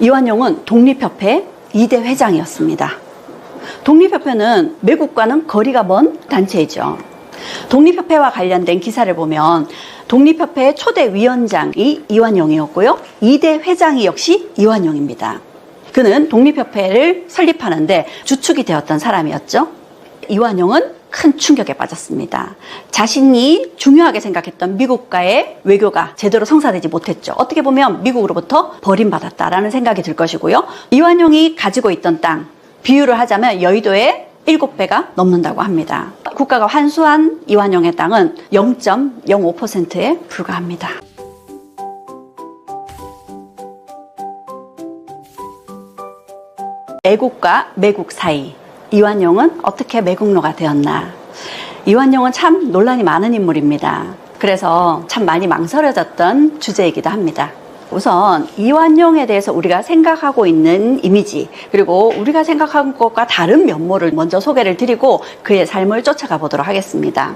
이완용은 독립협회 2대 회장이었습니다. 독립협회는 매국과는 거리가 먼 단체이죠. 독립협회와 관련된 기사를 보면 독립협회의 초대 위원장이 이완용이었고요. 2대 회장이 역시 이완용입니다. 그는 독립협회를 설립하는데 주축이 되었던 사람이었죠. 이완용은 큰 충격에 빠졌습니다. 자신이 중요하게 생각했던 미국과의 외교가 제대로 성사되지 못했죠. 어떻게 보면 미국으로부터 버림받았다라는 생각이 들 것이고요. 이완용이 가지고 있던 땅, 비유를 하자면 여의도의 7배가 넘는다고 합니다. 국가가 환수한 이완용의 땅은 0.05%에 불과합니다. 애국과 매국 사이, 이완용은 어떻게 매국노가 되었나? 이완용은 참 논란이 많은 인물입니다. 그래서 참 많이 망설여졌던 주제이기도 합니다. 우선 이완용에 대해서 우리가 생각하고 있는 이미지, 그리고 우리가 생각한 것과 다른 면모를 먼저 소개를 드리고 그의 삶을 쫓아가 보도록 하겠습니다.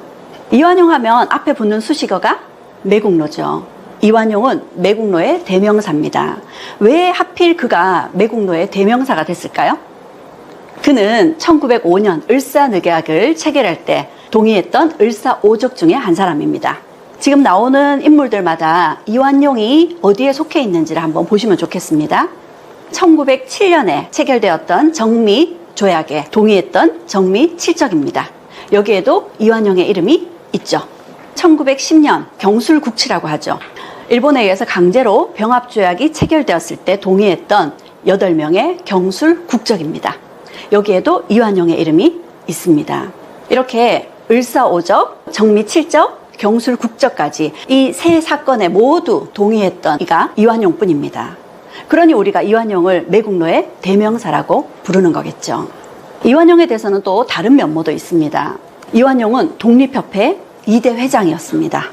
이완용 하면 앞에 붙는 수식어가 매국노죠. 이완용은 매국노의 대명사입니다. 왜 하필 그가 매국노의 대명사가 됐을까요? 그는 1905년 을사늑약을 체결할 때 동의했던 을사오족 중에 한 사람입니다. 지금 나오는 인물들마다 이완용이 어디에 속해 있는지를 한번 보시면 좋겠습니다. 1907년에 체결되었던 정미조약에 동의했던 정미칠적입니다. 여기에도 이완용의 이름이 있죠. 1910년 경술국치라고 하죠. 일본에 의해서 강제로 병합조약이 체결되었을 때 동의했던 8명의 경술국적입니다. 여기에도 이완용의 이름이 있습니다. 이렇게 을사오적, 정미칠적, 경술국적까지 이 세 사건에 모두 동의했던 이가 이완용뿐입니다. 그러니 우리가 이완용을 매국노의 대명사라고 부르는 거겠죠. 이완용에 대해서는 또 다른 면모도 있습니다. 이완용은 독립협회 2대 회장이었습니다.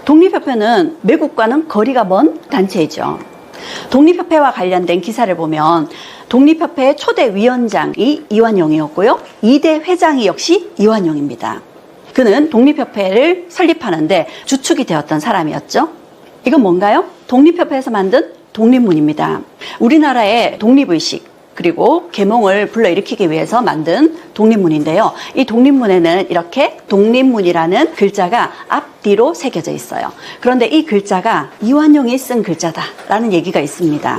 독립협회는 매국과는 거리가 먼 단체이죠. 독립협회와 관련된 기사를 보면 독립협회의 초대 위원장이 이완용이었고요. 2대 회장이 역시 이완용입니다. 그는 독립협회를 설립하는데 주축이 되었던 사람이었죠. 이건 뭔가요? 독립협회에서 만든 독립문입니다. 우리나라의 독립의식 그리고 계몽을 불러일으키기 위해서 만든 독립문인데요. 이 독립문에는 이렇게 독립문이라는 글자가 앞뒤로 새겨져 있어요. 그런데 이 글자가 이완용이 쓴 글자다라는 얘기가 있습니다.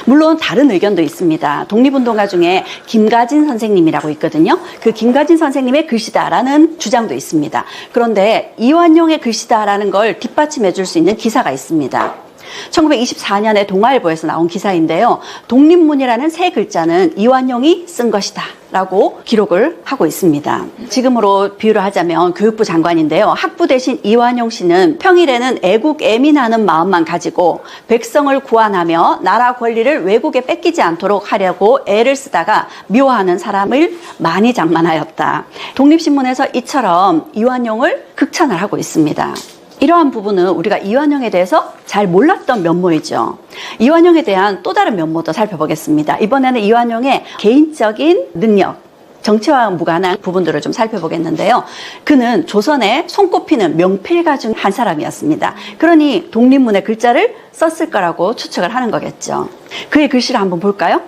물론 다른 의견도 있습니다. 독립운동가 중에 김가진 선생님이라고 있거든요. 그 김가진 선생님의 글씨다라는 주장도 있습니다. 그런데 이완용의 글씨다라는 걸 뒷받침해 줄 수 있는 기사가 있습니다. 1924년에 동아일보에서 나온 기사인데요. 독립문이라는 세 글자는 이완용이 쓴 것이다 라고 기록을 하고 있습니다. 지금으로 비유를 하자면 교육부 장관인데요. 학부 대신 이완용 씨는 평일에는 애국애민하는 마음만 가지고 백성을 구안하며 나라 권리를 외국에 뺏기지 않도록 하려고 애를 쓰다가 미워하는 사람을 많이 장만하였다. 독립신문에서 이처럼 이완용을 극찬을 하고 있습니다. 이러한 부분은 우리가 이완용에 대해서 잘 몰랐던 면모이죠. 이완용에 대한 또 다른 면모도 살펴보겠습니다. 이번에는 이완용의 개인적인 능력, 정치와 무관한 부분들을 좀 살펴보겠는데요. 그는 조선에 손꼽히는 명필가 중 한 사람이었습니다. 그러니 독립문의 글자를 썼을 거라고 추측을 하는 거겠죠. 그의 글씨를 한번 볼까요?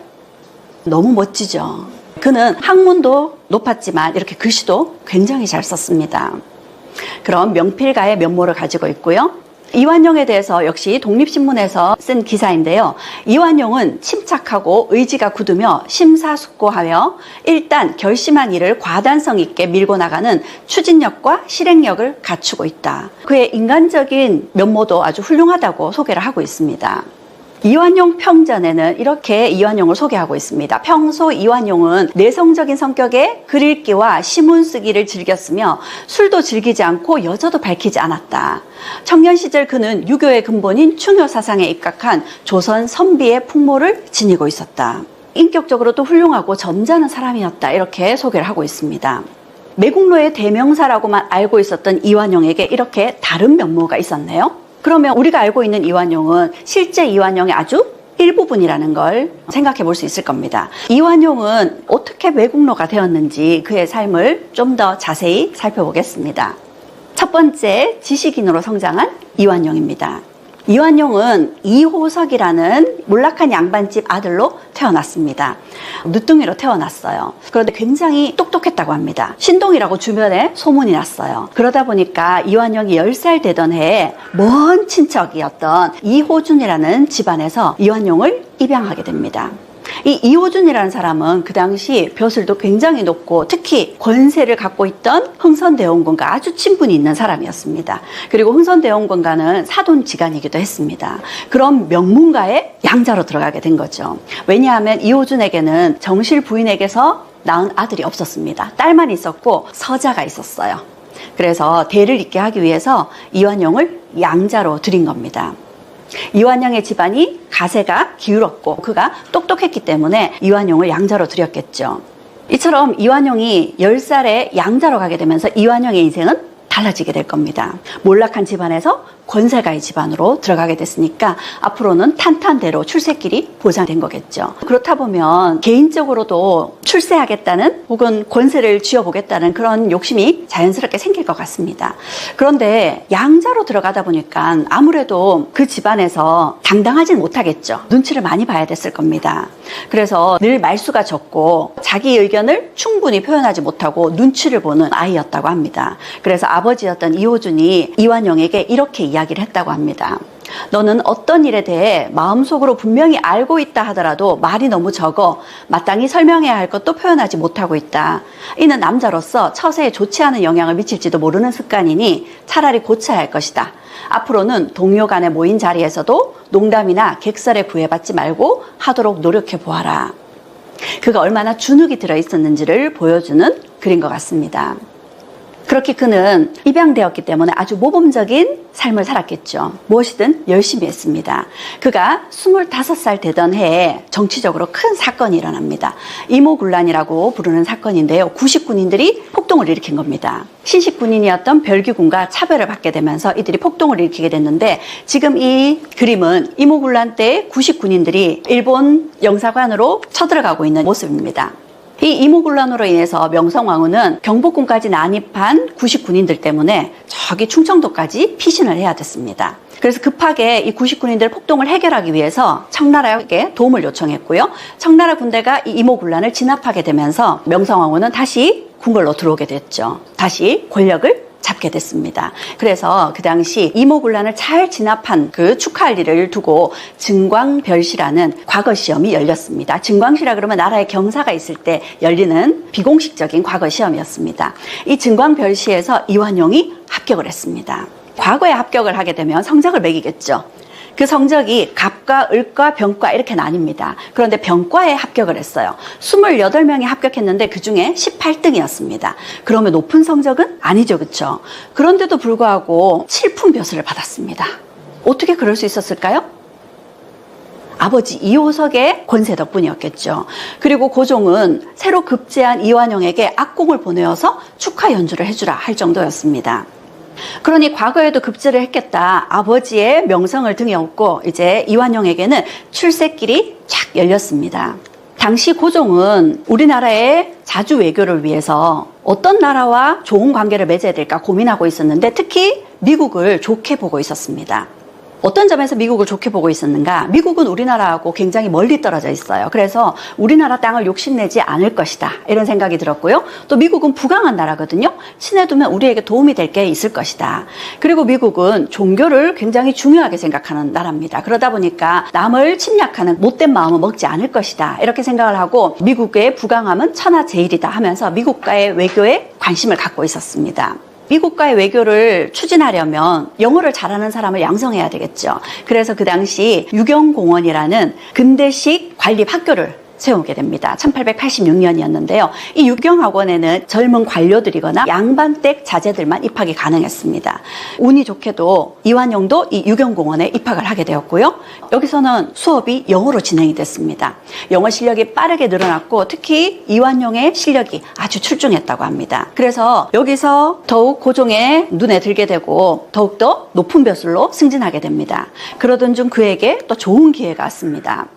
너무 멋지죠. 그는 학문도 높았지만 이렇게 글씨도 굉장히 잘 썼습니다. 그런 명필가의 면모를 가지고 있고요. 이완용에 대해서 역시 독립신문에서 쓴 기사인데요. 이완용은 침착하고 의지가 굳으며 심사숙고하며 일단 결심한 일을 과단성 있게 밀고 나가는 추진력과 실행력을 갖추고 있다. 그의 인간적인 면모도 아주 훌륭하다고 소개를 하고 있습니다. 이완용 평전에는 이렇게 이완용을 소개하고 있습니다. 평소 이완용은 내성적인 성격의 글 읽기와 시문 쓰기를 즐겼으며 술도 즐기지 않고 여자도 밝히지 않았다. 청년 시절 그는 유교의 근본인 충효 사상에 입각한 조선 선비의 풍모를 지니고 있었다. 인격적으로도 훌륭하고 점잖은 사람이었다. 이렇게 소개를 하고 있습니다. 매국노의 대명사라고만 알고 있었던 이완용에게 이렇게 다른 면모가 있었네요. 그러면 우리가 알고 있는 이완용은 실제 이완용의 아주 일부분이라는 걸 생각해 볼 수 있을 겁니다. 이완용은 어떻게 매국노가 되었는지 그의 삶을 좀 더 자세히 살펴보겠습니다. 첫 번째, 지식인으로 성장한 이완용입니다. 이완용은 이호석이라는 몰락한 양반집 아들로 태어났습니다. 늦둥이로 태어났어요. 그런데 굉장히 똑똑했다고 합니다. 신동이라고 주변에 소문이 났어요. 그러다 보니까 이완용이 10살 되던 해에 먼 친척이었던 이호준이라는 집안에서 이완용을 입양하게 됩니다. 이 이호준이라는 사람은 그 당시 벼슬도 굉장히 높고 특히 권세를 갖고 있던 흥선대원군과 아주 친분이 있는 사람이었습니다. 그리고 흥선대원군과는 사돈지간이기도 했습니다. 그런 명문가의 양자로 들어가게 된 거죠. 왜냐하면 이호준에게는 정실 부인에게서 낳은 아들이 없었습니다. 딸만 있었고 서자가 있었어요. 그래서 대를 잇게 하기 위해서 이완용을 양자로 들인 겁니다. 이완용의 집안이 가세가 기울었고 그가 똑똑했기 때문에 이완용을 양자로 들였겠죠. 이처럼 이완용이 10살에 양자로 가게 되면서 이완용의 인생은 달라지게 될 겁니다. 몰락한 집안에서 권세가의 집안으로 들어가게 됐으니까 앞으로는 탄탄대로 출세길이 보장된 거겠죠. 그렇다 보면 개인적으로도 출세하겠다는 혹은 권세를 쥐어보겠다는 그런 욕심이 자연스럽게 생길 것 같습니다. 그런데 양자로 들어가다 보니까 아무래도 그 집안에서 당당하진 못하겠죠. 눈치를 많이 봐야 됐을 겁니다. 그래서 늘 말수가 적고 자기 의견을 충분히 표현하지 못하고 눈치를 보는 아이였다고 합니다. 그래서 아버지였던 이호준이 이완용에게 이렇게 이야기를 했다고 합니다. 너는 어떤 일에 대해 마음속으로 분명히 알고 있다 하더라도 말이 너무 적어 마땅히 설명해야 할 것도 표현하지 못하고 있다. 이는 남자로서 처세에 좋지 않은 영향을 미칠지도 모르는 습관이니 차라리 고쳐야 할 것이다. 앞으로는 동료 간에 모인 자리에서도 농담이나 객설에 구애받지 말고 하도록 노력해 보아라. 그가 얼마나 주눅이 들어있었는지를 보여주는 글인 것 같습니다. 그렇게 그는 입양되었기 때문에 아주 모범적인 삶을 살았겠죠. 무엇이든 열심히 했습니다. 그가 25살 되던 해에 정치적으로 큰 사건이 일어납니다. 이모군란이라고 부르는 사건인데요. 구식군인들이 폭동을 일으킨 겁니다. 신식군인이었던 별기군과 차별을 받게 되면서 이들이 폭동을 일으키게 됐는데 지금 이 그림은 이모군란 때 구식군인들이 일본 영사관으로 쳐들어가고 있는 모습입니다. 이 이모군란으로 인해서 명성황후는 경복궁까지 난입한 구식군인들 때문에 저기 충청도까지 피신을 해야 됐습니다. 그래서 급하게 이 구식군인들 폭동을 해결하기 위해서 청나라에게 도움을 요청했고요. 청나라 군대가 이 이모군란을 진압하게 되면서 명성황후는 다시 궁궐로 들어오게 됐죠. 다시 권력을 잡게 됐습니다. 그래서 그 당시 이모군란을 잘 진압한 그 축하할 일을 두고 증광별시라는 과거 시험이 열렸습니다. 증광시라 그러면 나라의 경사가 있을 때 열리는 비공식적인 과거 시험이었습니다. 이 증광별시에서 이완용이 합격을 했습니다. 과거에 합격을 하게 되면 성적을 매기겠죠. 그 성적이 갑과 을과 병과 이렇게 나뉩니다. 그런데 병과에 합격을 했어요. 28명이 합격했는데 그중에 18등이었습니다. 그러면 높은 성적은 아니죠, 그렇죠? 그런데도 불구하고 칠품벼슬을 받았습니다. 어떻게 그럴 수 있었을까요? 아버지 이호석의 권세 덕분이었겠죠. 그리고 고종은 새로 급제한 이완용에게 악공을 보내어서 축하 연주를 해주라 할 정도였습니다. 그러니 과거에도 급제를 했겠다. 아버지의 명성을 등에 업고 이제 이완용에게는 출세길이 쫙 열렸습니다. 당시 고종은 우리나라의 자주 외교를 위해서 어떤 나라와 좋은 관계를 맺어야 될까 고민하고 있었는데 특히 미국을 좋게 보고 있었습니다. 어떤 점에서 미국을 좋게 보고 있었는가? 미국은 우리나라하고 굉장히 멀리 떨어져 있어요. 그래서 우리나라 땅을 욕심내지 않을 것이다. 이런 생각이 들었고요. 또 미국은 부강한 나라거든요. 친해 두면 우리에게 도움이 될 게 있을 것이다. 그리고 미국은 종교를 굉장히 중요하게 생각하는 나라입니다. 그러다 보니까 남을 침략하는 못된 마음은 먹지 않을 것이다. 이렇게 생각을 하고 미국의 부강함은 천하제일이다 하면서 미국과의 외교에 관심을 갖고 있었습니다. 미국과의 외교를 추진하려면 영어를 잘하는 사람을 양성해야 되겠죠. 그래서 그 당시 유경공원이라는 근대식 관립학교를 세우게 됩니다. 1886년이었는데요. 이 유경학원에는 젊은 관료들이거나 양반댁 자제들만 입학이 가능했습니다. 운이 좋게도 이완용도 이 유경공원에 입학을 하게 되었고요. 여기서는 수업이 영어로 진행이 됐습니다. 영어 실력이 빠르게 늘어났고 특히 이완용의 실력이 아주 출중했다고 합니다. 그래서 여기서 더욱 고종의 눈에 들게 되고 더욱더 높은 벼슬로 승진하게 됩니다. 그러던 중 그에게 또 좋은 기회가 왔습니다.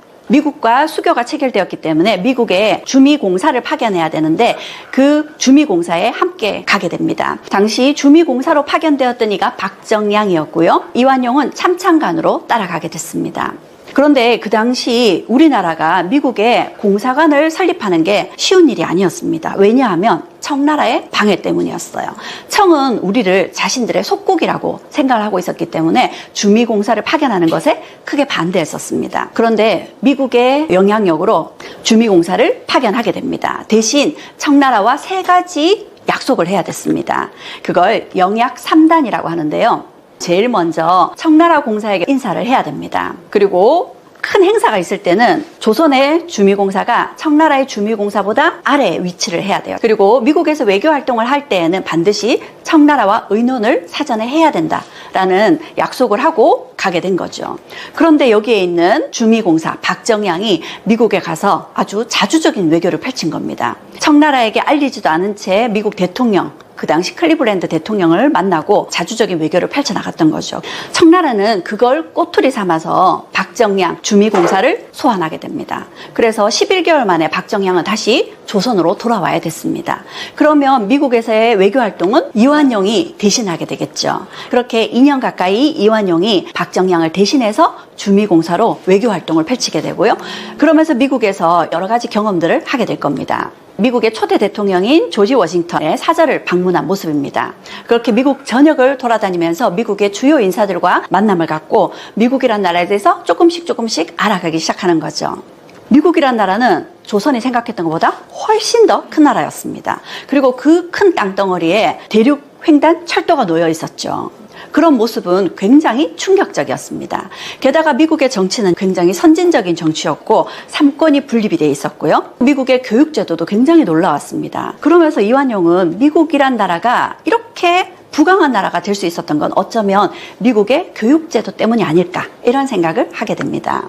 미국과 수교가 체결되었기 때문에 미국에 주미공사를 파견해야 되는데 그 주미공사에 함께 가게 됩니다. 당시 주미공사로 파견되었던 이가 박정양이었고요. 이완용은 참창관으로 따라가게 됐습니다. 그런데 그 당시 우리나라가 미국에 공사관을 설립하는 게 쉬운 일이 아니었습니다. 왜냐하면 청나라의 방해 때문이었어요. 청은 우리를 자신들의 속국이라고 생각을 하고 있었기 때문에 주미공사를 파견하는 것에 크게 반대했었습니다. 그런데 미국의 영향력으로 주미공사를 파견하게 됩니다. 대신 청나라와 3가지 약속을 해야 됐습니다. 그걸 영약 3단이라고 하는데요. 제일 먼저 청나라 공사에게 인사를 해야 됩니다. 그리고 큰 행사가 있을 때는 조선의 주미공사가 청나라의 주미공사보다 아래에 위치를 해야 돼요. 그리고 미국에서 외교 활동을 할 때에는 반드시 청나라와 의논을 사전에 해야 된다라는 약속을 하고 가게 된 거죠. 그런데 여기에 있는 주미공사 박정양이 미국에 가서 아주 자주적인 외교를 펼친 겁니다. 청나라에게 알리지도 않은 채 미국 대통령, 그 당시 클리블랜드 대통령을 만나고 자주적인 외교를 펼쳐나갔던 거죠. 청나라는 그걸 꼬투리 삼아서 박정양 주미공사를 소환하게 됩니다. 그래서 11개월 만에 박정양은 다시 조선으로 돌아와야 됐습니다. 그러면 미국에서의 외교활동은 이완용이 대신하게 되겠죠. 그렇게 2년 가까이 이완용이 박정양을 대신해서 주미공사로 외교활동을 펼치게 되고요. 그러면서 미국에서 여러 가지 경험들을 하게 될 겁니다. 미국의 초대 대통령인 조지 워싱턴의 사저를 방문한 모습입니다. 그렇게 미국 전역을 돌아다니면서 미국의 주요 인사들과 만남을 갖고 미국이란 나라에 대해서 조금씩 알아가기 시작하는 거죠. 미국이란 나라는 조선이 생각했던 것보다 훨씬 더 큰 나라였습니다. 그리고 그 큰 땅덩어리에 대륙 횡단 철도가 놓여 있었죠. 그런 모습은 굉장히 충격적이었습니다. 게다가 미국의 정치는 굉장히 선진적인 정치였고 삼권이 분립이 돼 있었고요. 미국의 교육제도도 굉장히 놀라웠습니다. 그러면서 이완용은 미국이란 나라가 이렇게 부강한 나라가 될 수 있었던 건 어쩌면 미국의 교육제도 때문이 아닐까 이런 생각을 하게 됩니다.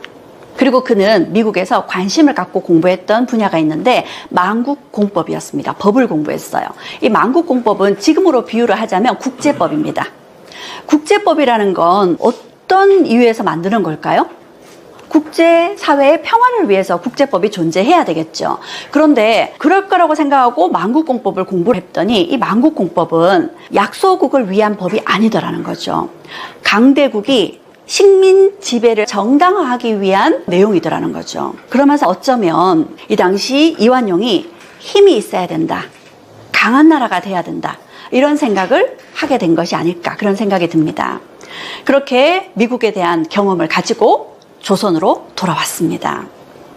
그리고 그는 미국에서 관심을 갖고 공부했던 분야가 있는데 만국공법이었습니다. 법을 공부했어요. 이 만국공법은 지금으로 비유를 하자면 국제법입니다. 국제법이라는 건 어떤 이유에서 만드는 걸까요? 국제사회의 평화를 위해서 국제법이 존재해야 되겠죠. 그런데 그럴 거라고 생각하고 만국공법을 공부를 했더니 이 만국공법은 약소국을 위한 법이 아니더라는 거죠. 강대국이 식민 지배를 정당화하기 위한 내용이더라는 거죠. 그러면서 어쩌면 이 당시 이완용이 힘이 있어야 된다. 강한 나라가 돼야 된다. 이런 생각을 하게 된 것이 아닐까 그런 생각이 듭니다. 그렇게 미국에 대한 경험을 가지고 조선으로 돌아왔습니다.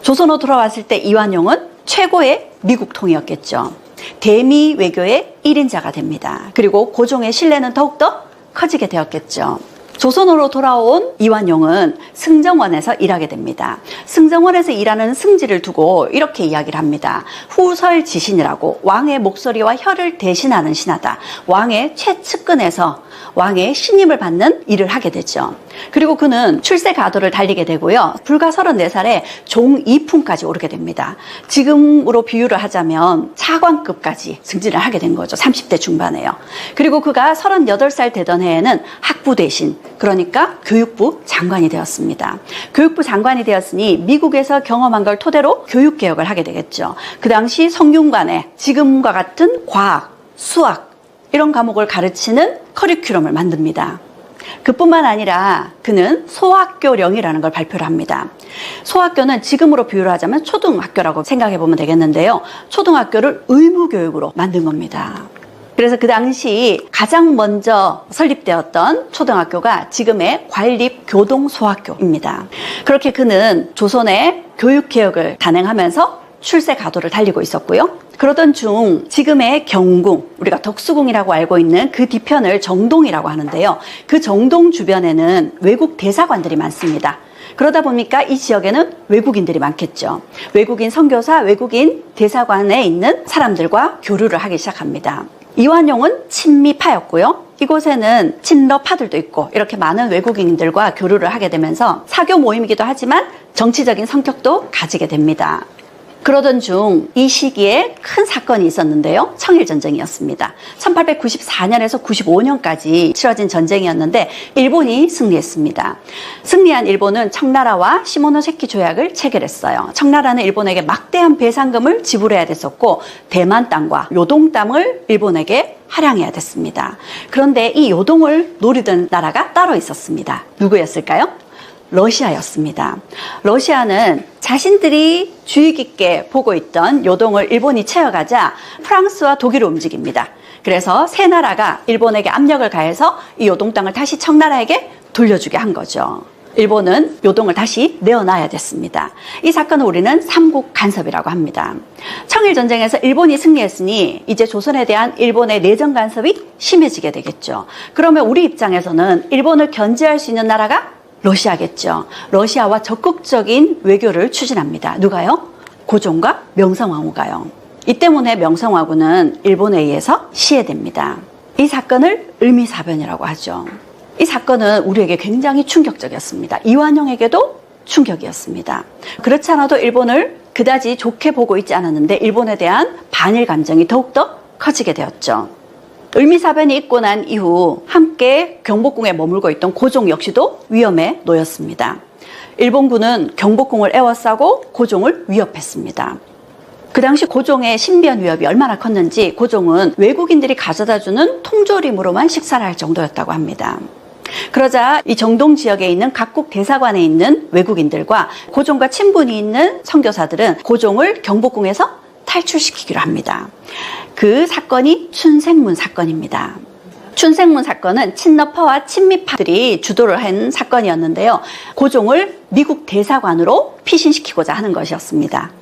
조선으로 돌아왔을 때 이완용은 최고의 미국통이었겠죠. 대미 외교의 1인자가 됩니다. 그리고 고종의 신뢰는 더욱더 커지게 되었겠죠. 조선으로 돌아온 이완용은 승정원에서 일하게 됩니다. 승정원에서 일하는 승지를 두고 이렇게 이야기를 합니다. 후설지신이라고 왕의 목소리와 혀를 대신하는 신하다. 왕의 최측근에서 왕의 신임을 받는 일을 하게 되죠. 그리고 그는 출세가도를 달리게 되고요. 불과 34살에 종2품까지 오르게 됩니다. 지금으로 비유를 하자면 차관급까지 승진을 하게 된 거죠. 30대 중반에요. 그리고 그가 38살 되던 해에는 학부 대신, 그러니까 교육부 장관이 되었습니다. 교육부 장관이 되었으니 미국에서 경험한 걸 토대로 교육개혁을 하게 되겠죠. 그 당시 성균관에 지금과 같은 과학, 수학 이런 과목을 가르치는 커리큘럼을 만듭니다. 그뿐만 아니라 그는 소학교령이라는 걸 발표를 합니다. 소학교는 지금으로 비유를 하자면 초등학교라고 생각해 보면 되겠는데요. 초등학교를 의무교육으로 만든 겁니다. 그래서 그 당시 가장 먼저 설립되었던 초등학교가 지금의 관립교동소학교입니다. 그렇게 그는 조선의 교육개혁을 단행하면서 출세가도를 달리고 있었고요. 그러던 중 지금의 경궁, 우리가 덕수궁이라고 알고 있는 그 뒤편을 정동이라고 하는데요. 그 정동 주변에는 외국 대사관들이 많습니다. 그러다 보니까 이 지역에는 외국인들이 많겠죠. 외국인 선교사, 외국인 대사관에 있는 사람들과 교류를 하기 시작합니다. 이완용은 친미파였고요. 이곳에는 친러파들도 있고 이렇게 많은 외국인들과 교류를 하게 되면서 사교 모임이기도 하지만 정치적인 성격도 가지게 됩니다. 그러던 중 이 시기에 큰 사건이 있었는데요. 청일전쟁이었습니다. 1894년에서 95년까지 치러진 전쟁이었는데 일본이 승리했습니다. 승리한 일본은 청나라와 시모노세키 조약을 체결했어요. 청나라는 일본에게 막대한 배상금을 지불해야 됐었고 대만 땅과 요동 땅을 일본에게 할양해야 됐습니다. 그런데 이 요동을 노리던 나라가 따로 있었습니다. 누구였을까요? 러시아였습니다. 러시아는 자신들이 주의 깊게 보고 있던 요동을 일본이 채워가자 프랑스와 독일을 움직입니다. 그래서 세 나라가 일본에게 압력을 가해서 이 요동 땅을 다시 청나라에게 돌려주게 한 거죠. 일본은 요동을 다시 내어놔야 됐습니다. 이 사건을 우리는 삼국 간섭이라고 합니다. 청일전쟁에서 일본이 승리했으니 이제 조선에 대한 일본의 내정 간섭이 심해지게 되겠죠. 그러면 우리 입장에서는 일본을 견제할 수 있는 나라가 러시아겠죠. 러시아와 적극적인 외교를 추진합니다. 누가요? 고종과 명성황후가요. 이 때문에 명성황후는 일본에 의해서 시해됩니다. 이 사건을 을미사변이라고 하죠. 이 사건은 우리에게 굉장히 충격적이었습니다. 이완용에게도 충격이었습니다. 그렇지 않아도 일본을 그다지 좋게 보고 있지 않았는데 일본에 대한 반일 감정이 더욱더 커지게 되었죠. 을미사변이 있고 난 이후 함께 경복궁에 머물고 있던 고종 역시도 위험에 놓였습니다. 일본군은 경복궁을 에워싸고 고종을 위협했습니다. 그 당시 고종의 신변 위협이 얼마나 컸는지 고종은 외국인들이 가져다주는 통조림으로만 식사를 할 정도였다고 합니다. 그러자 이 정동 지역에 있는 각국 대사관에 있는 외국인들과 고종과 친분이 있는 선교사들은 고종을 경복궁에서 탈출시키기로 합니다. 그 사건이 춘생문 사건입니다. 춘생문 사건은 친러파와 친미파들이 주도를 한 사건이었는데요. 고종을 미국 대사관으로 피신시키고자 하는 것이었습니다.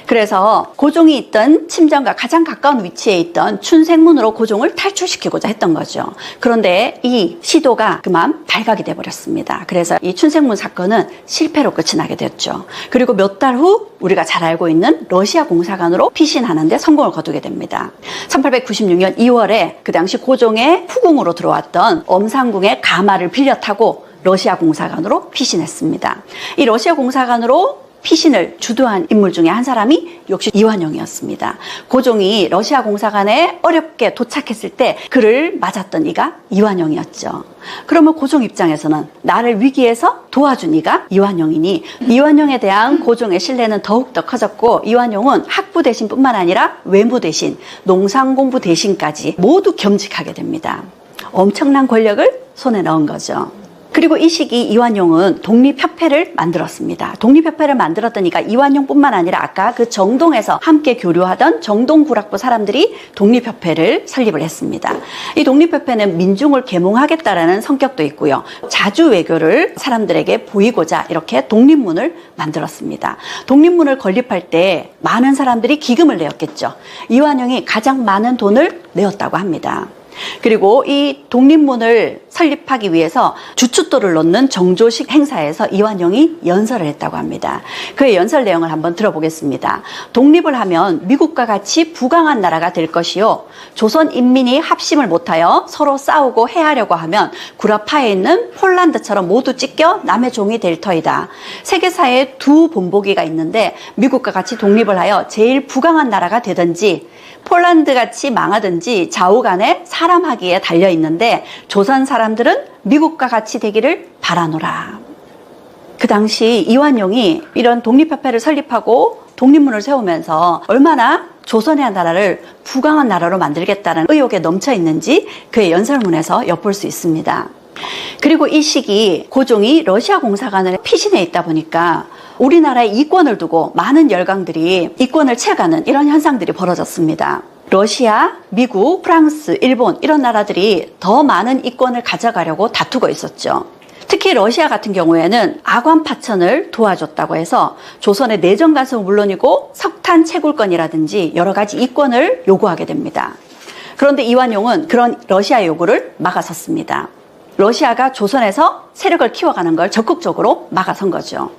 그래서 고종이 있던 침전과 가장 가까운 위치에 있던 춘생문으로 고종을 탈출시키고자 했던 거죠. 그런데 이 시도가 그만 발각이 돼버렸습니다. 그래서 이 춘생문 사건은 실패로 끝이 나게 됐죠. 그리고 몇 달 후 우리가 잘 알고 있는 러시아 공사관으로 피신하는 데 성공을 거두게 됩니다. 1896년 2월에 그 당시 고종의 후궁으로 들어왔던 엄상궁의 가마를 빌려 타고 러시아 공사관으로 피신했습니다. 이 러시아 공사관으로 피신을 주도한 인물 중에 한 사람이 역시 이완용이었습니다. 고종이 러시아 공사관에 어렵게 도착했을 때 그를 맞았던 이가 이완용이었죠. 그러면 고종 입장에서는 나를 위기에서 도와준 이가 이완용이니 이완용에 대한 고종의 신뢰는 더욱더 커졌고 이완용은 학부 대신뿐만 아니라 외무 대신, 농상공부 대신까지 모두 겸직하게 됩니다. 엄청난 권력을 손에 넣은 거죠. 그리고 이 시기 이완용은 독립협회를 만들었습니다. 독립협회를 만들었던 이가 이완용뿐만 아니라 아까 그 정동에서 함께 교류하던 정동구락부 사람들이 독립협회를 설립을 했습니다. 이 독립협회는 민중을 계몽하겠다라는 성격도 있고요. 자주 외교를 사람들에게 보이고자 이렇게 독립문을 만들었습니다. 독립문을 건립할 때 많은 사람들이 기금을 내었겠죠. 이완용이 가장 많은 돈을 내었다고 합니다. 그리고 이 독립문을 설립하기 위해서 주춧돌을 놓는 정조식 행사에서 이완용이 연설을 했다고 합니다. 그의 연설 내용을 한번 들어보겠습니다. 독립을 하면 미국과 같이 부강한 나라가 될 것이요. 조선 인민이 합심을 못하여 서로 싸우고 해하려고 하면 구라파에 있는 폴란드처럼 모두 찢겨 남의 종이 될 터이다. 세계사에 두 본보기가 있는데 미국과 같이 독립을 하여 제일 부강한 나라가 되든지 폴란드같이 망하든지 좌우간에 사람하기에 달려있는데 조선 사람들은 미국과 같이 되기를 바라노라. 그 당시 이완용이 이런 독립협회를 설립하고 독립문을 세우면서 얼마나 조선의 나라를 부강한 나라로 만들겠다는 의욕에 넘쳐있는지 그의 연설문에서 엿볼 수 있습니다. 그리고 이 시기 고종이 러시아 공사관에 피신해 있다 보니까 우리나라의 이권을 두고 많은 열강들이 이권을 채가는 이런 현상들이 벌어졌습니다. 러시아, 미국, 프랑스, 일본 이런 나라들이 더 많은 이권을 가져가려고 다투고 있었죠. 특히 러시아 같은 경우에는 아관 파천을 도와줬다고 해서 조선의 내정 간섭은 물론이고 석탄 채굴권이라든지 여러 가지 이권을 요구하게 됩니다. 그런데 이완용은 그런 러시아의 요구를 막아섰습니다. 러시아가 조선에서 세력을 키워가는 걸 적극적으로 막아선 거죠.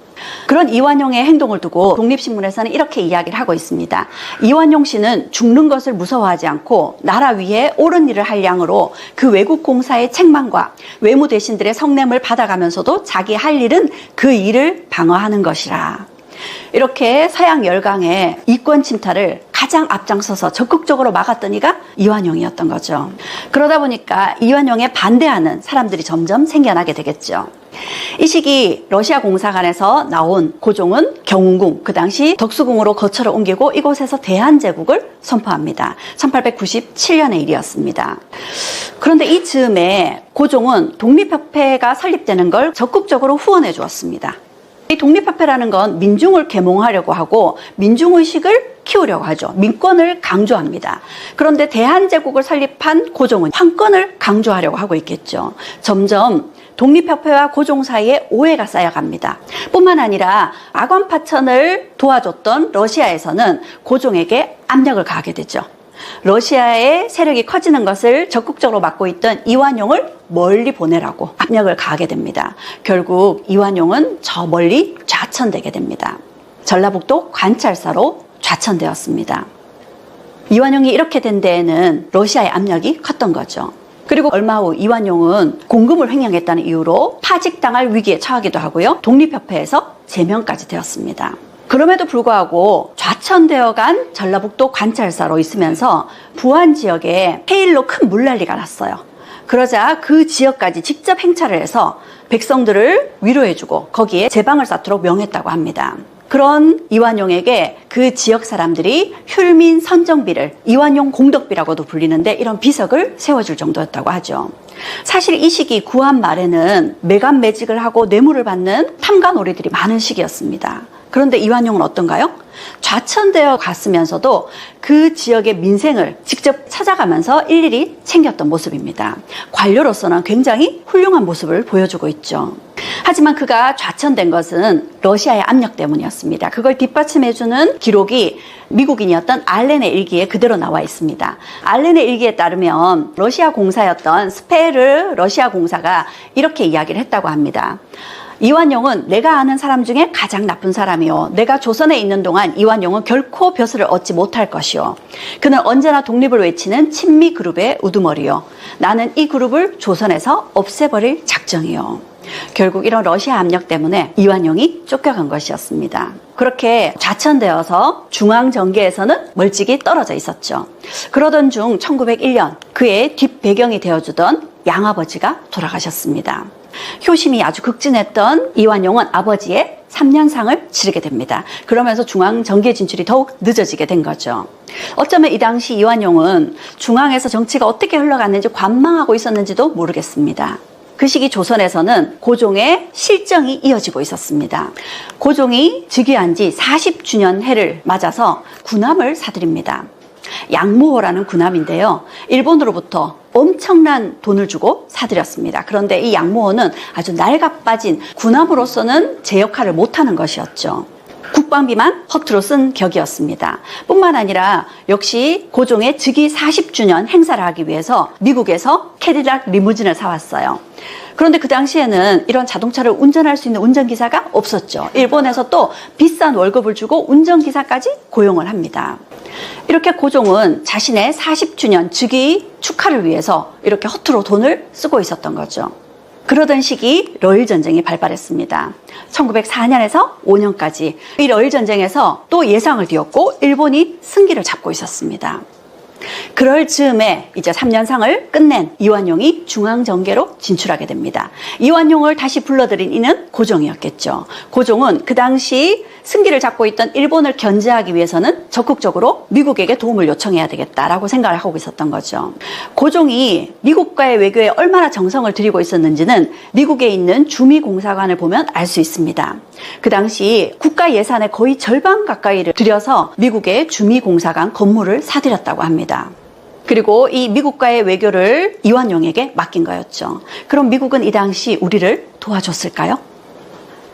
그런 이완용의 행동을 두고 독립신문에서는 이렇게 이야기를 하고 있습니다. 이완용 씨는 죽는 것을 무서워하지 않고 나라 위에 옳은 일을 할 양으로 그 외국 공사의 책망과 외무 대신들의 성냄을 받아가면서도 자기 할 일은 그 일을 방어하는 것이라. 이렇게 서양 열강의 이권 침탈을 가장 앞장서서 적극적으로 막았던 이가 이완용이었던 거죠. 그러다 보니까 이완용에 반대하는 사람들이 점점 생겨나게 되겠죠. 이 시기 러시아 공사관에서 나온 고종은 경운궁, 그 당시 덕수궁으로 거처를 옮기고 이곳에서 대한제국을 선포합니다. 1897년의 일이었습니다. 그런데 이 즈음에 고종은 독립협회가 설립되는 걸 적극적으로 후원해 주었습니다. 이 독립협회라는 건 민중을 계몽하려고 하고 민중의식을 키우려고 하죠. 민권을 강조합니다. 그런데 대한제국을 설립한 고종은 황권을 강조하려고 하고 있겠죠. 점점 독립협회와 고종 사이에 오해가 쌓여갑니다. 뿐만 아니라 아관파천을 도와줬던 러시아에서는 고종에게 압력을 가하게 되죠. 러시아의 세력이 커지는 것을 적극적으로 막고 있던 이완용을 멀리 보내라고 압력을 가하게 됩니다. 결국 이완용은 저 멀리 좌천되게 됩니다. 전라북도 관찰사로 좌천되었습니다. 이완용이 이렇게 된 데에는 러시아의 압력이 컸던 거죠. 그리고 얼마 후 이완용은 공금을 횡령했다는 이유로 파직당할 위기에 처하기도 하고요. 독립협회에서 제명까지 되었습니다. 그럼에도 불구하고 좌천되어 간 전라북도 관찰사로 있으면서 부안 지역에 해일로 큰 물난리가 났어요. 그러자 그 지역까지 직접 행차를 해서 백성들을 위로해주고 거기에 제방을 쌓도록 명했다고 합니다. 그런 이완용에게 그 지역 사람들이 혈민 선정비를 이완용 공덕비라고도 불리는데 이런 비석을 세워줄 정도였다고 하죠. 사실 이 시기 구한 말에는 매간매직을 하고 뇌물을 받는 탐관오리들이 많은 시기였습니다. 그런데 이완용은 어떤가요? 좌천되어 갔으면서도 그 지역의 민생을 직접 찾아가면서 일일이 챙겼던 모습입니다. 관료로서는 굉장히 훌륭한 모습을 보여주고 있죠. 하지만 그가 좌천된 것은 러시아의 압력 때문이었습니다. 그걸 뒷받침해주는 기록이 미국인이었던 알렌의 일기에 그대로 나와 있습니다. 알렌의 일기에 따르면 러시아 공사였던 스페르 러시아 공사가 이렇게 이야기를 했다고 합니다. 이완용은 내가 아는 사람 중에 가장 나쁜 사람이요. 내가 조선에 있는 동안 이완용은 결코 벼슬을 얻지 못할 것이요. 그는 언제나 독립을 외치는 친미 그룹의 우두머리요. 나는 이 그룹을 조선에서 없애버릴 작정이요. 결국 이런 러시아 압력 때문에 이완용이 쫓겨간 것이었습니다. 그렇게 좌천되어서 중앙정계에서는 멀찍이 떨어져 있었죠. 그러던 중 1901년 그의 뒷배경이 되어주던 양아버지가 돌아가셨습니다. 효심이 아주 극진했던 이완용은 아버지의 3년상을 치르게 됩니다. 그러면서 중앙정계 진출이 더욱 늦어지게 된 거죠. 어쩌면 이 당시 이완용은 중앙에서 정치가 어떻게 흘러갔는지 관망하고 있었는지도 모르겠습니다. 그 시기 조선에서는 고종의 실정이 이어지고 있었습니다. 고종이 즉위한 지 40주년 해를 맞아서 군함을 사들입니다. 양모호라는 군함인데요. 일본으로부터 엄청난 돈을 주고 사들였습니다. 그런데 이 양모호는 아주 낡아빠진 군함으로서는 제 역할을 못하는 것이었죠. 국방비만 허투루 쓴 격이었습니다. 뿐만 아니라 역시 고종의 즉위 40주년 행사를 하기 위해서 미국에서 캐딜락 리무진을 사왔어요. 그런데 그 당시에는 이런 자동차를 운전할 수 있는 운전기사가 없었죠. 일본에서 또 비싼 월급을 주고 운전기사까지 고용을 합니다. 이렇게 고종은 자신의 40주년 즉위 축하를 위해서 이렇게 허투루 돈을 쓰고 있었던 거죠. 그러던 시기 러일전쟁이 발발했습니다. 1904년에서 5년까지 이 러일전쟁에서 또 예상을 뒤엎고 일본이 승기를 잡고 있었습니다. 그럴 즈음에 이제 3년상을 끝낸 이완용이 중앙정계로 진출하게 됩니다. 이완용을 다시 불러들인 이는 고종이었겠죠. 고종은 그 당시 승기를 잡고 있던 일본을 견제하기 위해서는 적극적으로 미국에게 도움을 요청해야 되겠다라고 생각을 하고 있었던 거죠. 고종이 미국과의 외교에 얼마나 정성을 들이고 있었는지는 미국에 있는 주미공사관을 보면 알 수 있습니다. 그 당시 국가 예산의 거의 절반 가까이를 들여서 미국의 주미공사관 건물을 사들였다고 합니다. 그리고 이 미국과의 외교를 이완용에게 맡긴 거였죠. 그럼 미국은 이 당시 우리를 도와줬을까요?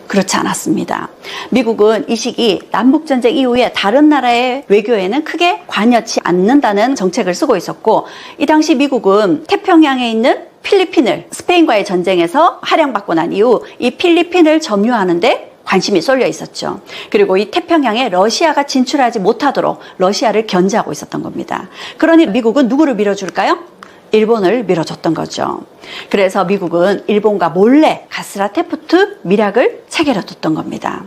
그렇지 않았습니다. 미국은 이 시기 남북전쟁 이후에 다른 나라의 외교에는 크게 관여치 않는다는 정책을 쓰고 있었고, 이 당시 미국은 태평양에 있는 필리핀을 스페인과의 전쟁에서 할양받고 난 이후 이 필리핀을 점유하는데 관심이 쏠려 있었죠. 그리고 이 태평양에 러시아가 진출하지 못하도록 러시아를 견제하고 있었던 겁니다. 그러니 미국은 누구를 밀어줄까요? 일본을 밀어줬던 거죠. 그래서 미국은 일본과 몰래 가스라 테프트 밀약을 체결해뒀던 겁니다.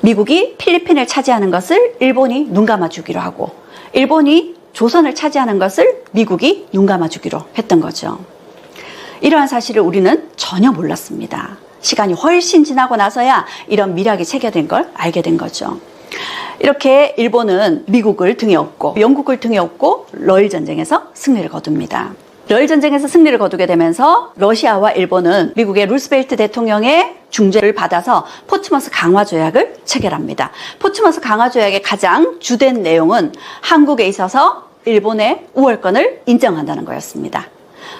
미국이 필리핀을 차지하는 것을 일본이 눈 감아주기로 하고, 일본이 조선을 차지하는 것을 미국이 눈 감아주기로 했던 거죠. 이러한 사실을 우리는 전혀 몰랐습니다. 시간이 훨씬 지나고 나서야 이런 미락이 체결된 걸 알게 된 거죠. 이렇게 일본은 미국을 등에 업고 영국을 등에 업고 러일 전쟁에서 승리를 거둡니다. 러일 전쟁에서 승리를 거두게 되면서 러시아와 일본은 미국의 루스벨트 대통령의 중재를 받아서 포츠머스 강화 조약을 체결합니다. 포츠머스 강화 조약의 가장 주된 내용은 한국에 있어서 일본의 우월권을 인정한다는 거였습니다.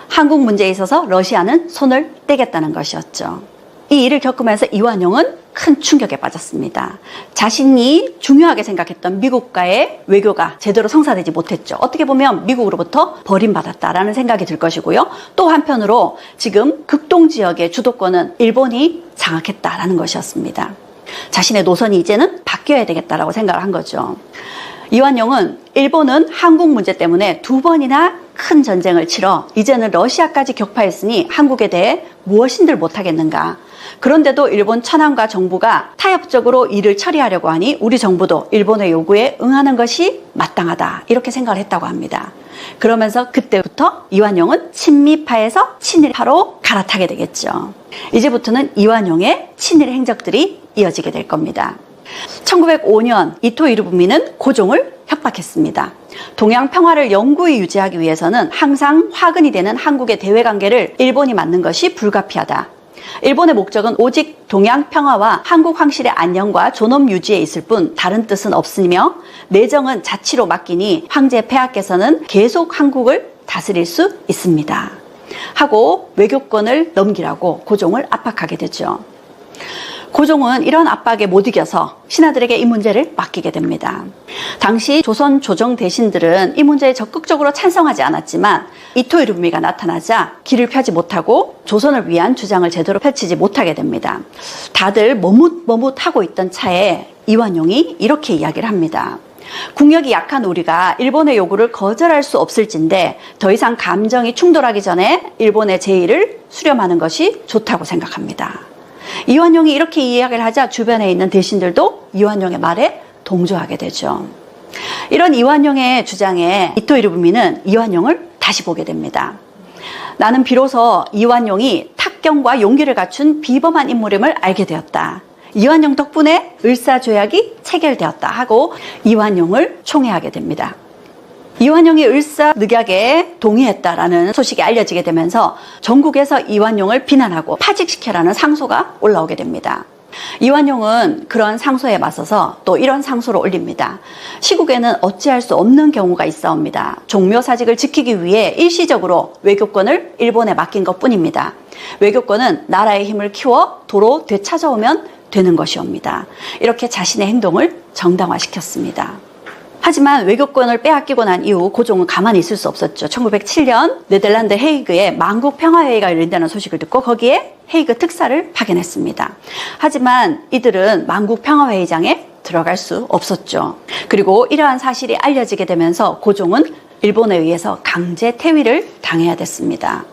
한국 문제에 있어서 러시아는 손을 떼겠다는 것이었죠. 이 일을 겪으면서 이완용은 큰 충격에 빠졌습니다. 자신이 중요하게 생각했던 미국과의 외교가 제대로 성사되지 못했죠. 어떻게 보면 미국으로부터 버림받았다라는 생각이 들 것이고요. 또 한편으로 지금 극동 지역의 주도권은 일본이 장악했다라는 것이었습니다. 자신의 노선이 이제는 바뀌어야 되겠다라고 생각을 한 거죠. 이완용은 일본은 한국 문제 때문에 2번이나 큰 전쟁을 치러 이제는 러시아까지 격파했으니 한국에 대해 무엇인들 못하겠는가. 그런데도 일본 천황과 정부가 타협적으로 일을 처리하려고 하니 우리 정부도 일본의 요구에 응하는 것이 마땅하다. 이렇게 생각을 했다고 합니다. 그러면서 그때부터 이완용은 친미파에서 친일파로 갈아타게 되겠죠. 이제부터는 이완용의 친일 행적들이 이어지게 될 겁니다. 1905년 이토 히로부미는 고종을 협박했습니다. 동양 평화를 영구히 유지하기 위해서는 항상 화근이 되는 한국의 대외관계를 일본이 맡는 것이 불가피하다. 일본의 목적은 오직 동양 평화와 한국 황실의 안녕과 존엄 유지에 있을 뿐 다른 뜻은 없으며 내정은 자치로 맡기니 황제 폐하께서는 계속 한국을 다스릴 수 있습니다. 하고 외교권을 넘기라고 고종을 압박하게 되죠. 고종은 이런 압박에 못 이겨서 신하들에게 이 문제를 맡기게 됩니다. 당시 조선 조정 대신들은 이 문제에 적극적으로 찬성하지 않았지만 이토 히로부미가 나타나자 길을 펴지 못하고 조선을 위한 주장을 제대로 펼치지 못하게 됩니다. 다들 머뭇머뭇하고 있던 차에 이완용이 이렇게 이야기를 합니다. 국력이 약한 우리가 일본의 요구를 거절할 수 없을진데 더 이상 감정이 충돌하기 전에 일본의 제의를 수렴하는 것이 좋다고 생각합니다. 이완용이 이렇게 이야기를 하자 주변에 있는 대신들도 이완용의 말에 동조하게 되죠. 이런 이완용의 주장에 이토 히로부미는 이완용을 다시 보게 됩니다. 나는 비로소 이완용이 탁경과 용기를 갖춘 비범한 인물임을 알게 되었다. 이완용 덕분에 을사조약이 체결되었다 하고 이완용을 총애하게 됩니다. 이완용이 을사늑약에 동의했다라는 소식이 알려지게 되면서 전국에서 이완용을 비난하고 파직시켜라는 상소가 올라오게 됩니다. 이완용은 그런 상소에 맞서서 또 이런 상소를 올립니다. 시국에는 어찌할 수 없는 경우가 있사옵니다. 종묘사직을 지키기 위해 일시적으로 외교권을 일본에 맡긴 것뿐입니다. 외교권은 나라의 힘을 키워 도로 되찾아오면 되는 것이옵니다. 이렇게 자신의 행동을 정당화시켰습니다. 하지만 외교권을 빼앗기고 난 이후 고종은 가만히 있을 수 없었죠. 1907년 네덜란드 헤이그에 만국평화회의가 열린다는 소식을 듣고 거기에 헤이그 특사를 파견했습니다. 하지만 이들은 만국평화회의장에 들어갈 수 없었죠. 그리고 이러한 사실이 알려지게 되면서 고종은 일본에 의해서 강제 퇴위를 당해야 됐습니다.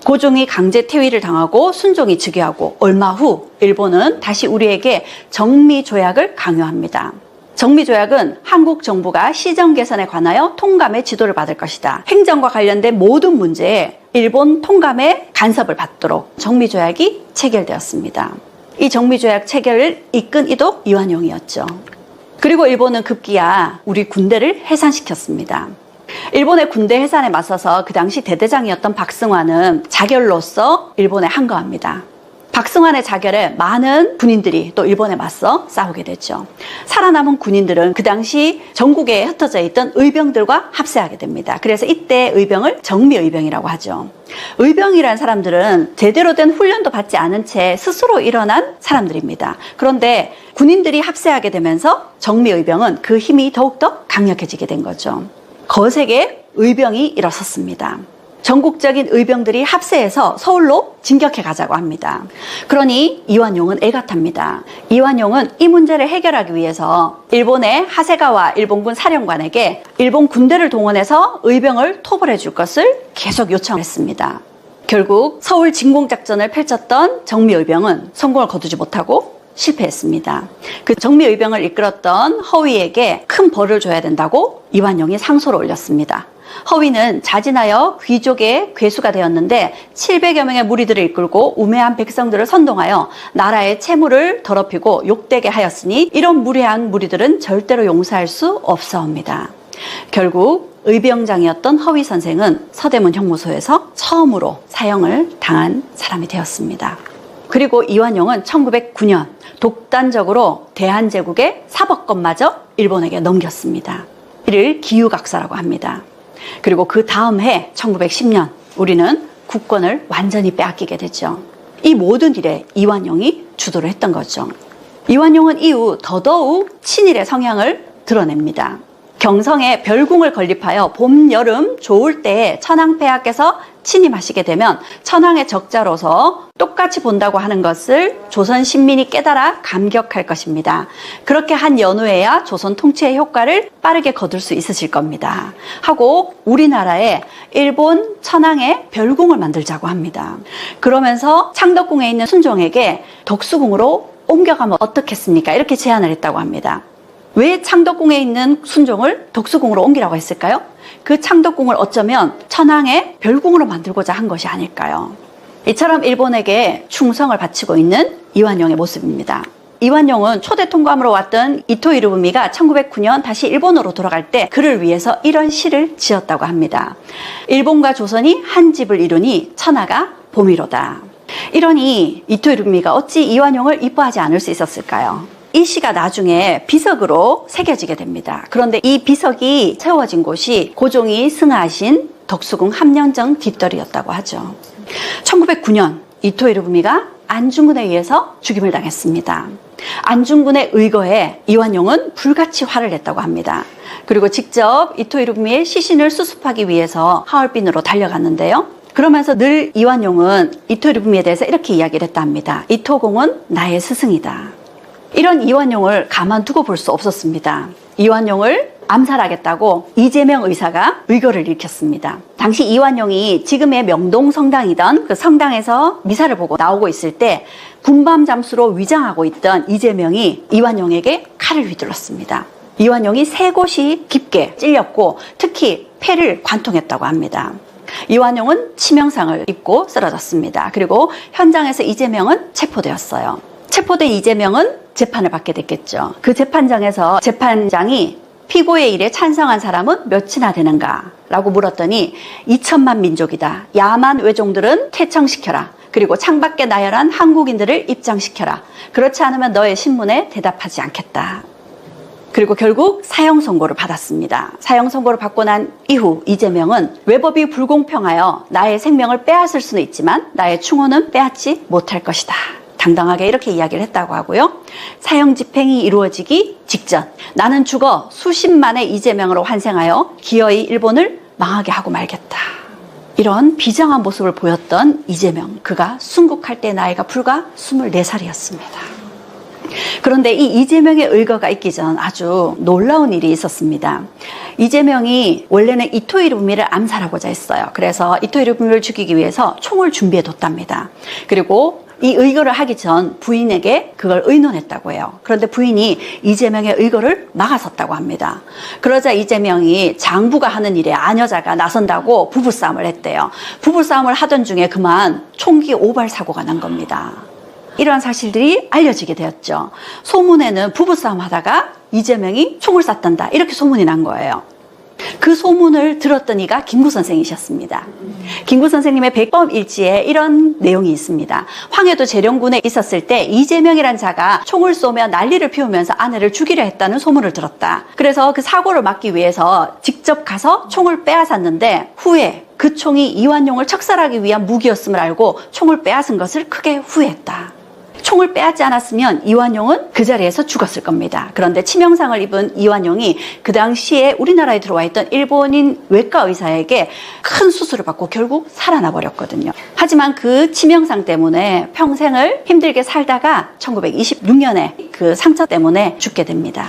고종이 강제 퇴위를 당하고 순종이 즉위하고 얼마 후 일본은 다시 우리에게 정미조약을 강요합니다. 정미조약은 한국 정부가 시정 개선에 관하여 통감의 지도를 받을 것이다. 행정과 관련된 모든 문제에 일본 통감의 간섭을 받도록 정미조약이 체결되었습니다. 이 정미조약 체결을 이끈 이도 이완용이었죠. 그리고 일본은 급기야 우리 군대를 해산시켰습니다. 일본의 군대 해산에 맞서서 그 당시 대대장이었던 박승환은 자결로서 일본에 항거합니다. 박승환의 자결에 많은 군인들이 또 일본에 맞서 싸우게 됐죠. 살아남은 군인들은 그 당시 전국에 흩어져 있던 의병들과 합세하게 됩니다. 그래서 이때 의병을 정미의병이라고 하죠. 의병이라는 사람들은 제대로 된 훈련도 받지 않은 채 스스로 일어난 사람들입니다. 그런데 군인들이 합세하게 되면서 정미의병은 그 힘이 더욱더 강력해지게 된 거죠. 거세게 의병이 일어섰습니다. 전국적인 의병들이 합세해서 서울로 진격해 가자고 합니다. 그러니 이완용은 애가 탑니다. 이완용은 이 문제를 해결하기 위해서 일본의 하세가와 일본군 사령관에게 일본 군대를 동원해서 의병을 토벌해 줄 것을 계속 요청했습니다. 결국 서울 진공작전을 펼쳤던 정미의병은 성공을 거두지 못하고 실패했습니다. 그 정미의병을 이끌었던 허위에게 큰 벌을 줘야 된다고 이완용이 상소를 올렸습니다. 허위는 자진하여 귀족의 괴수가 되었는데 700여 명의 무리들을 이끌고 우매한 백성들을 선동하여 나라의 채무를 더럽히고 욕되게 하였으니 이런 무례한 무리들은 절대로 용서할 수 없사옵니다. 결국 의병장이었던 허위 선생은 서대문 형무소에서 처음으로 사형을 당한 사람이 되었습니다. 그리고 이완용은 1909년 독단적으로 대한제국의 사법권마저 일본에게 넘겼습니다. 이를 기유각사라고 합니다. 그리고 그 다음 해 1910년 우리는 국권을 완전히 빼앗기게 됐죠. 이 모든 일에 이완용이 주도를 했던 거죠. 이완용은 이후 더더욱 친일의 성향을 드러냅니다. 경성에 별궁을 건립하여 봄, 여름 좋을 때에 천황폐하께서 침입하시게 되면 천황의 적자로서 똑같이 본다고 하는 것을 조선 신민이 깨달아 감격할 것입니다. 그렇게 한 연후에야 조선 통치의 효과를 빠르게 거둘 수 있으실 겁니다. 하고 우리나라에 일본 천황의 별궁을 만들자고 합니다. 그러면서 창덕궁에 있는 순종에게 덕수궁으로 옮겨가면 어떻겠습니까? 이렇게 제안을 했다고 합니다. 왜 창덕궁에 있는 순종을 덕수궁으로 옮기라고 했을까요? 그 창덕궁을 어쩌면 천황의 별궁으로 만들고자 한 것이 아닐까요? 이처럼 일본에게 충성을 바치고 있는 이완용의 모습입니다. 이완용은 초대 통감으로 왔던 이토 히로부미가 1909년 다시 일본으로 돌아갈 때 그를 위해서 이런 시를 지었다고 합니다. 일본과 조선이 한 집을 이루니 천하가 봄이로다. 이러니 이토 히로부미가 어찌 이완용을 이뻐하지 않을 수 있었을까요? 이 시가 나중에 비석으로 새겨지게 됩니다. 그런데 이 비석이 세워진 곳이 고종이 승하하신 덕수궁 함령정 뒷뜰이었다고 하죠. 1909년 이토 히로부미가 안중근에 의해서 죽임을 당했습니다. 안중근의 의거에 이완용은 불같이 화를 냈다고 합니다. 그리고 직접 이토 히로부미의 시신을 수습하기 위해서 하얼빈으로 달려갔는데요. 그러면서 늘 이완용은 이토 히로부미에 대해서 이렇게 이야기를 했다 합니다. 이토공은 나의 스승이다. 이런 이완용을 가만두고 볼 수 없었습니다. 이완용을 암살하겠다고 이재명 의사가 의거를 일으켰습니다. 당시 이완용이 지금의 명동 성당이던 그 성당에서 미사를 보고 나오고 있을 때 군밤 잠수로 위장하고 있던 이재명이 이완용에게 칼을 휘둘렀습니다. 이완용이 3곳이 깊게 찔렸고 특히 폐를 관통했다고 합니다. 이완용은 치명상을 입고 쓰러졌습니다. 그리고 현장에서 이재명은 체포되었어요. 체포된 이재명은 재판을 받게 됐겠죠. 그 재판장에서 재판장이 피고의 일에 찬성한 사람은 몇이나 되는가? 라고 물었더니 2천만 민족이다. 야만 외종들은 퇴청시켜라. 그리고 창밖에 나열한 한국인들을 입장시켜라. 그렇지 않으면 너의 신문에 대답하지 않겠다. 그리고 결국 사형 선고를 받았습니다. 사형 선고를 받고 난 이후 이재명은 외법이 불공평하여 나의 생명을 빼앗을 수는 있지만 나의 충혼은 빼앗지 못할 것이다. 당당하게 이렇게 이야기를 했다고 하고요. 사형 집행이 이루어지기 직전 나는 죽어 수십만의 이재명으로 환생하여 기어이 일본을 망하게 하고 말겠다. 이런 비장한 모습을 보였던 이재명. 그가 순국할 때 나이가 불과 24살이었습니다. 그런데 이 이재명의 의거가 있기 전 아주 놀라운 일이 있었습니다. 이재명이 원래는 이토 히로부미를 암살하고자 했어요. 그래서 이토 히로부미를 죽이기 위해서 총을 준비해 뒀답니다. 그리고 이 의거를 하기 전 부인에게 그걸 의논했다고 해요. 그런데 부인이 이재명의 의거를 막아섰다고 합니다. 그러자 이재명이 장부가 하는 일에 아녀자가 나선다고 부부싸움을 했대요. 부부싸움을 하던 중에 그만 총기 오발 사고가 난 겁니다. 이러한 사실들이 알려지게 되었죠. 소문에는 부부싸움 하다가 이재명이 총을 쐈단다. 이렇게 소문이 난 거예요. 그 소문을 들었던 이가 김구 선생이셨습니다. 김구 선생님의 백범일지에 이런 내용이 있습니다. 황해도 재령군에 있었을 때 이재명이란 자가 총을 쏘며 난리를 피우면서 아내를 죽이려 했다는 소문을 들었다. 그래서 그 사고를 막기 위해서 직접 가서 총을 빼앗았는데 후에 그 총이 이완용을 척살하기 위한 무기였음을 알고 총을 빼앗은 것을 크게 후회했다. 총을 빼앗지 않았으면 이완용은 그 자리에서 죽었을 겁니다. 그런데 치명상을 입은 이완용이 그 당시에 우리나라에 들어와 있던 일본인 외과 의사에게 큰 수술을 받고 결국 살아나 버렸거든요. 하지만 그 치명상 때문에 평생을 힘들게 살다가 1926년에 그 상처 때문에 죽게 됩니다.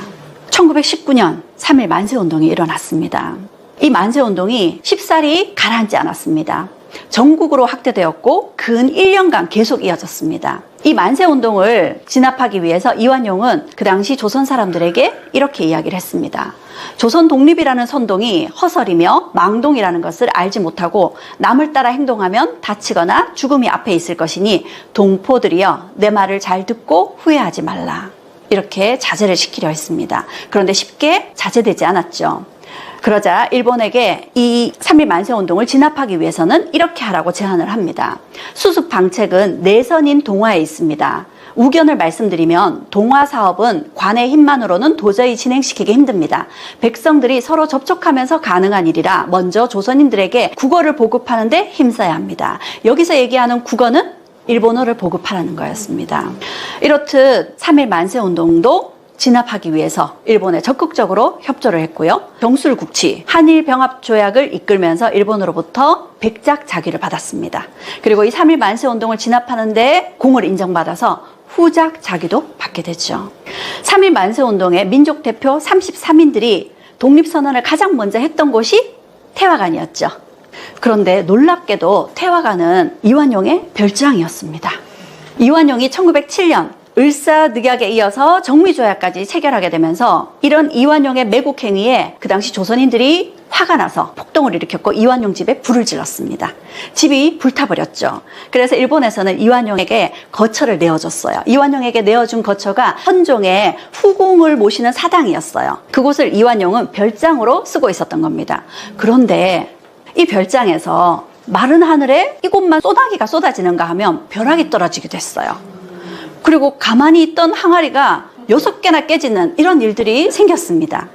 1919년 3.1 만세운동이 일어났습니다. 이 만세운동이 쉽사리 가라앉지 않았습니다. 전국으로 확대되었고 근 1년간 계속 이어졌습니다. 이 만세운동을 진압하기 위해서 이완용은 그 당시 조선 사람들에게 이렇게 이야기를 했습니다. 조선 독립이라는 선동이 허설이며 망동이라는 것을 알지 못하고 남을 따라 행동하면 다치거나 죽음이 앞에 있을 것이니 동포들이여 내 말을 잘 듣고 후회하지 말라. 이렇게 자제를 시키려 했습니다. 그런데 쉽게 자제되지 않았죠. 그러자 일본에게 이 3.1 만세운동을 진압하기 위해서는 이렇게 하라고 제안을 합니다. 수습 방책은 내선인 동화에 있습니다. 우견을 말씀드리면 동화 사업은 관의 힘만으로는 도저히 진행시키기 힘듭니다. 백성들이 서로 접촉하면서 가능한 일이라 먼저 조선인들에게 국어를 보급하는 데 힘써야 합니다. 여기서 얘기하는 국어는 일본어를 보급하라는 거였습니다. 이렇듯 3.1 만세운동도 진압하기 위해서 일본에 적극적으로 협조를 했고요. 경술국치, 한일병합조약을 이끌면서 일본으로부터 백작 자귀를 받았습니다. 그리고 이 3.1 만세운동을 진압하는 데 공을 인정받아서 후작 자귀도 받게 됐죠. 3.1 만세운동의 민족 대표 33인들이 독립선언을 가장 먼저 했던 곳이 태화관이었죠. 그런데 놀랍게도 태화관은 이완용의 별장이었습니다. 이완용이 1907년 을사늑약에 이어서 정미조약까지 체결하게 되면서 이런 이완용의 매국 행위에 그 당시 조선인들이 화가 나서 폭동을 일으켰고 이완용 집에 불을 질렀습니다. 집이 불타버렸죠. 그래서 일본에서는 이완용에게 거처를 내어줬어요. 이완용에게 내어준 거처가 헌종의 후궁을 모시는 사당이었어요. 그곳을 이완용은 별장으로 쓰고 있었던 겁니다. 그런데 이 별장에서 마른 하늘에 이곳만 소나기가 쏟아지는가 하면 벼락이 떨어지기도 했어요. 그리고 가만히 있던 항아리가 6개나 깨지는 이런 일들이 생겼습니다.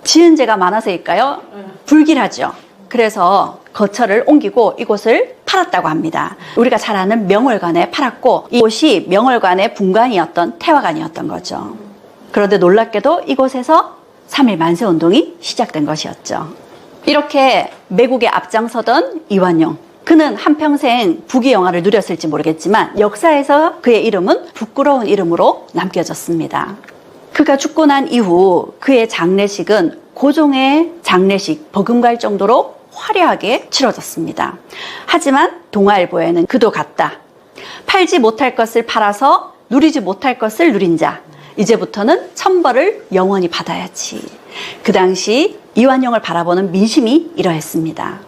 지은 죄가 많아서일까요? 불길하죠. 그래서 거처를 옮기고 이곳을 팔았다고 합니다. 우리가 잘 아는 명월관에 팔았고 이곳이 명월관의 분관이었던 태화관이었던 거죠. 그런데 놀랍게도 이곳에서 3.1 만세운동이 시작된 것이었죠. 이렇게 매국에 앞장서던 이완용, 그는 한평생 부귀영화를 누렸을지 모르겠지만 역사에서 그의 이름은 부끄러운 이름으로 남겨졌습니다. 그가 죽고 난 이후 그의 장례식은 고종의 장례식 버금갈 정도로 화려하게 치러졌습니다. 하지만 동아일보에는 그도 같다. 팔지 못할 것을 팔아서 누리지 못할 것을 누린 자, 이제부터는 천벌을 영원히 받아야지. 그 당시 이완용을 바라보는 민심이 이러했습니다.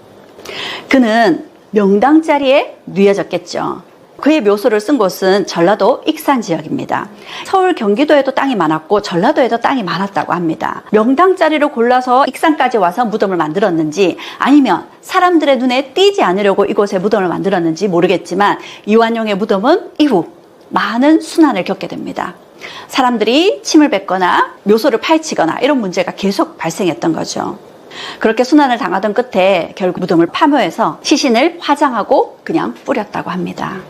그는 명당 자리에 누워졌겠죠. 그의 묘소를 쓴 곳은 전라도 익산 지역입니다. 서울 경기도에도 땅이 많았고 전라도에도 땅이 많았다고 합니다. 명당 자리를 골라서 익산까지 와서 무덤을 만들었는지 아니면 사람들의 눈에 띄지 않으려고 이곳에 무덤을 만들었는지 모르겠지만 이완용의 무덤은 이후 많은 순환을 겪게 됩니다. 사람들이 침을 뱉거나 묘소를 파헤치거나 이런 문제가 계속 발생했던 거죠. 그렇게 순환을 당하던 끝에 결국 무덤을 파묘해서 시신을 화장하고 그냥 뿌렸다고 합니다.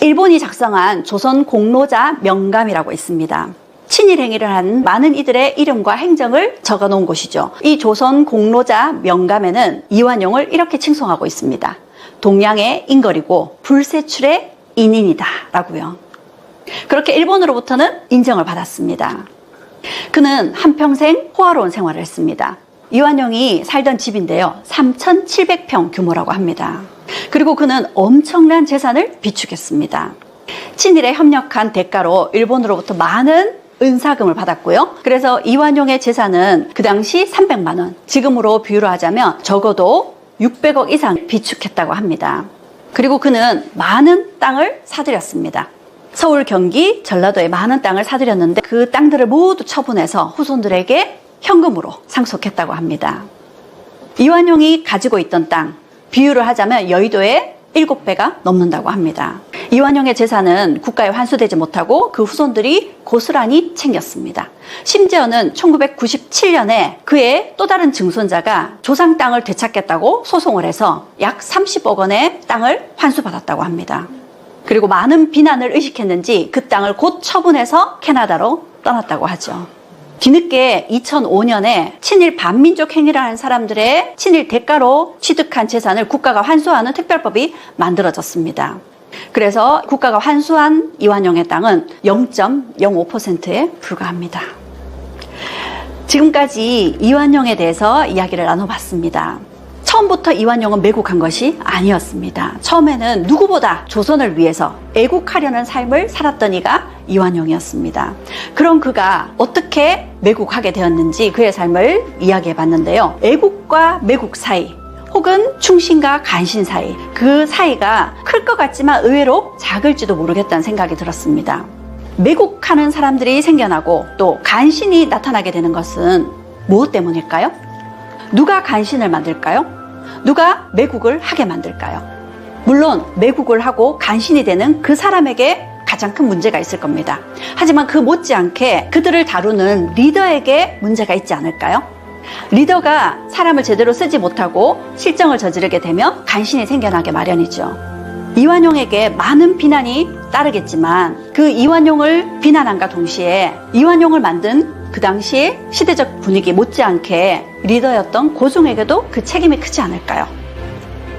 일본이 작성한 조선 공로자 명감이라고 있습니다. 친일 행위를 한 많은 이들의 이름과 행적을 적어 놓은 곳이죠. 이 조선 공로자 명감에는 이완용을 이렇게 칭송하고 있습니다. 동양의 인걸이고 불세출의 인인이다 라고요. 그렇게 일본으로부터는 인정을 받았습니다. 그는 한평생 호화로운 생활을 했습니다. 이완용이 살던 집인데요. 3,700평 규모라고 합니다. 그리고 그는 엄청난 재산을 비축했습니다. 친일에 협력한 대가로 일본으로부터 많은 은사금을 받았고요. 그래서 이완용의 재산은 그 당시 300만 원, 지금으로 비유로 하자면 적어도 600억 이상 비축했다고 합니다. 그리고 그는 많은 땅을 사들였습니다. 서울, 경기, 전라도에 많은 땅을 사들였는데 그 땅들을 모두 처분해서 후손들에게 현금으로 상속했다고 합니다. 이완용이 가지고 있던 땅, 비유를 하자면 여의도의 7배가 넘는다고 합니다. 이완용의 재산은 국가에 환수되지 못하고 그 후손들이 고스란히 챙겼습니다. 심지어는 1997년에 그의 또 다른 증손자가 조상 땅을 되찾겠다고 소송을 해서 약 30억 원의 땅을 환수받았다고 합니다. 그리고 많은 비난을 의식했는지 그 땅을 곧 처분해서 캐나다로 떠났다고 하죠. 뒤늦게 2005년에 친일 반민족 행위를 한 사람들의 친일 대가로 취득한 재산을 국가가 환수하는 특별법이 만들어졌습니다. 그래서 국가가 환수한 이완용의 땅은 0.05%에 불과합니다. 지금까지 이완용에 대해서 이야기를 나눠봤습니다. 처음부터 이완용은 매국한 것이 아니었습니다. 처음에는 누구보다 조선을 위해서 애국하려는 삶을 살았던 이가 이완용이었습니다. 그럼 그가 어떻게 매국하게 되었는지 그의 삶을 이야기해 봤는데요. 애국과 매국 사이, 혹은 충신과 간신 사이, 그 사이가 클 것 같지만 의외로 작을지도 모르겠다는 생각이 들었습니다. 매국하는 사람들이 생겨나고 또 간신이 나타나게 되는 것은 무엇 때문일까요? 누가 간신을 만들까요? 누가 매국을 하게 만들까요? 물론 매국을 하고 간신이 되는 그 사람에게 가장 큰 문제가 있을 겁니다. 하지만 그 못지않게 그들을 다루는 리더에게 문제가 있지 않을까요? 리더가 사람을 제대로 쓰지 못하고 실정을 저지르게 되면 간신이 생겨나게 마련이죠. 이완용에게 많은 비난이 따르겠지만 그 이완용을 비난함과 동시에 이완용을 만든 그 당시의 시대적 분위기 못지않게 리더였던 고종에게도 그 책임이 크지 않을까요?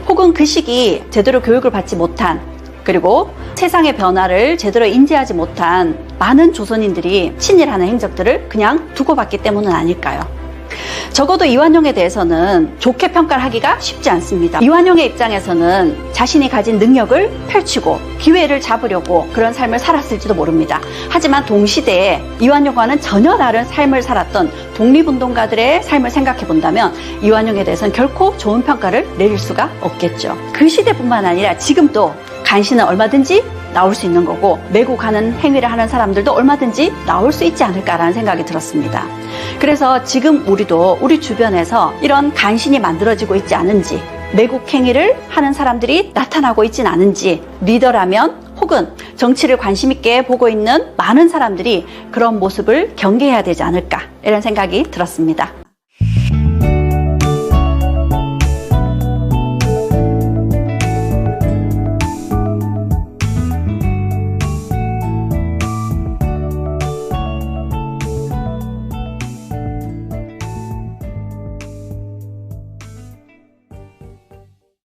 혹은 그 시기 제대로 교육을 받지 못한, 그리고 세상의 변화를 제대로 인지하지 못한 많은 조선인들이 친일하는 행적들을 그냥 두고 봤기 때문은 아닐까요? 적어도 이완용에 대해서는 좋게 평가를 하기가 쉽지 않습니다. 이완용의 입장에서는 자신이 가진 능력을 펼치고 기회를 잡으려고 그런 삶을 살았을지도 모릅니다. 하지만 동시대에 이완용과는 전혀 다른 삶을 살았던 독립운동가들의 삶을 생각해 본다면 이완용에 대해서는 결코 좋은 평가를 내릴 수가 없겠죠. 그 시대뿐만 아니라 지금도 간신은 얼마든지 나올 수 있는 거고 매국하는 행위를 하는 사람들도 얼마든지 나올 수 있지 않을까라는 생각이 들었습니다. 그래서 지금 우리도 우리 주변에서 이런 간신이 만들어지고 있지 않은지, 매국 행위를 하는 사람들이 나타나고 있진 않은지, 리더라면 혹은 정치를 관심 있게 보고 있는 많은 사람들이 그런 모습을 경계해야 되지 않을까, 이런 생각이 들었습니다.